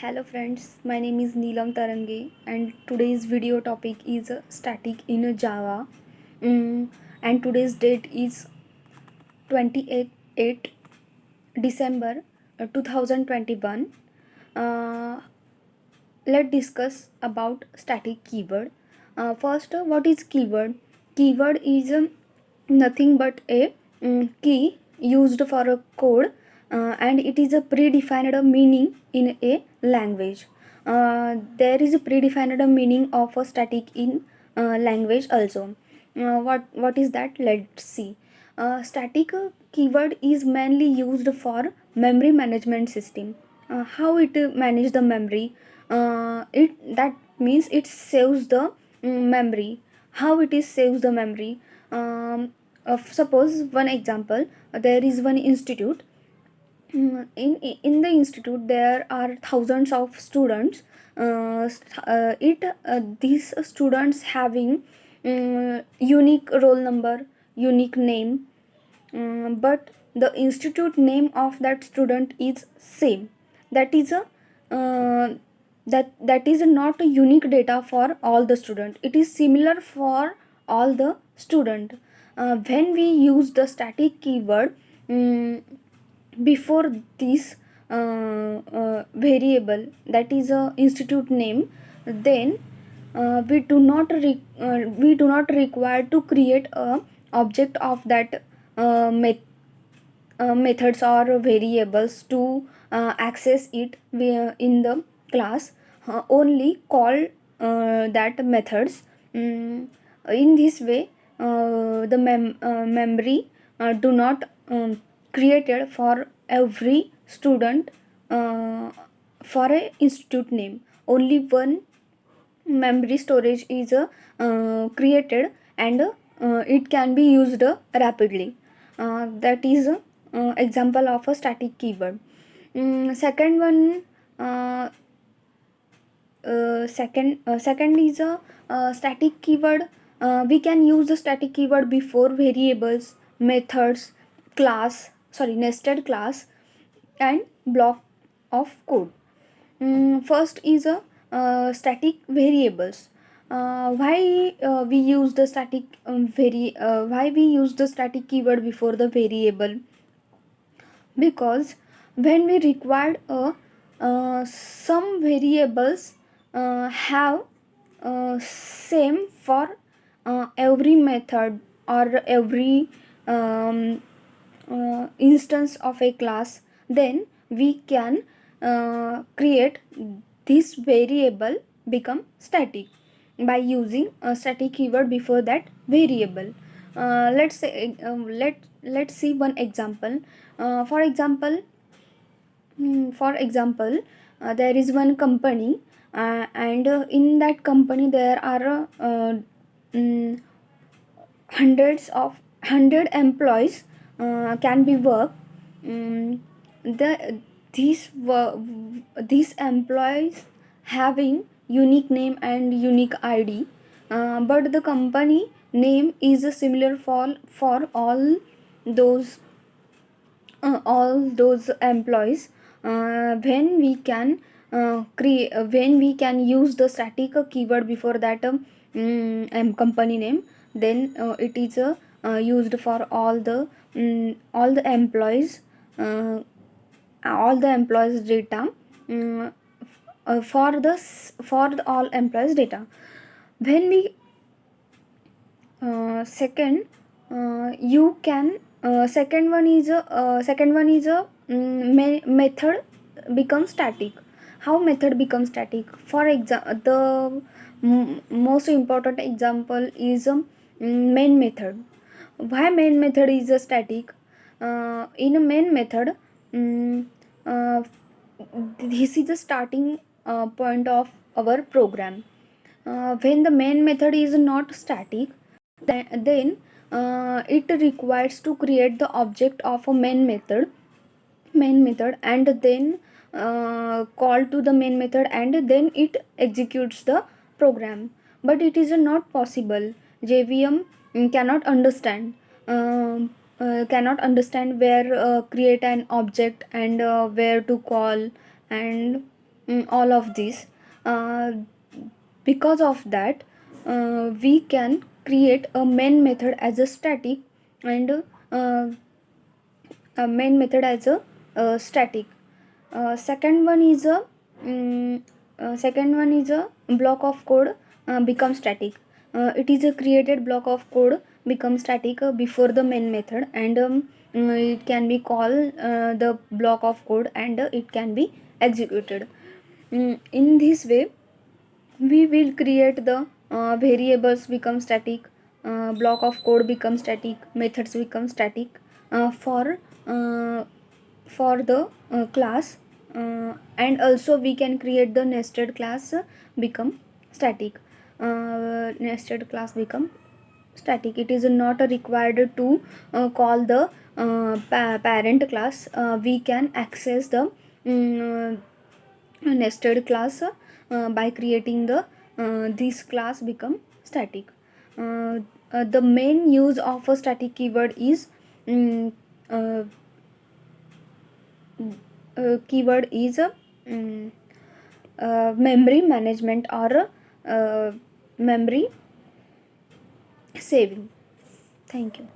Hello friends, my name is Neelam Tarange and today's video topic is static in Java. Mm, and today's date is 28 December 2021. Uh, let's discuss about static keyword. First, what is keyword? Keyword is nothing but a key used for a code, and it is a predefined meaning in a language. There is a predefined meaning of a static in language also. What is that? Let's see. Static keyword is mainly used for memory management system. How it manage the memory? It that means it saves the memory. How it is saves the memory? Suppose one example, there is one institute. In the institute there are thousands of students. These students having unique roll number, unique name, but the institute name of that student is same. That is a that is not a unique data for all the student. It is similar for all the student. When we use the static keyword before this variable, that is a institute name, then we do not require to create a object of that methods or variables to access it in the class. Only call that methods. In this way, the memory do not created for every student for a institute name. Only one memory storage is created, and it can be used rapidly. That is example of a static keyword. Second one, second is a static keyword. We can use the static keyword before variables, methods, nested class, and block of code. First is a static variables. Why we use the static why we use the static keyword before the variable? Because when we required some variables have same for every method or every instance of a class, then we can create this variable become static by using a static keyword before that variable. Let's see one example. For example, there is one company, and in that company there are hundreds of 100 employees can be work. The these employees having unique name and unique id, but the company name is similar for all those employees. When we can create when we can use the static keyword before that company name, then it is used for all the employees, all the employees data, for the all employees data. When we second you can second one is a method become static. How method becomes static? For example, the most important example is main method. Why main method is a static? In a main method, um, uh, this is the starting point of our program. When the main method is not static, then it requires to create the object of a main method, and then call to the main method, and then it executes the program. But it is not possible. JVM cannot understand where create an object and where to call, and all of this. uh, because of that, we can create a main method as a static, and a main method as a static. Second one is a second one is a block of code become static. It is a created block of code become static before the main method, and it can be called the block of code, and it can be executed. In this way, we will create the variables become static, block of code become static, methods become static uh, for the class, and also we can create the nested class become static. Nested class become static. It is not required to call the parent class. We can access the nested class by creating the this class become static. The main use of a static keyword is um, uh, keyword is um, memory management or memory saving. Thank you.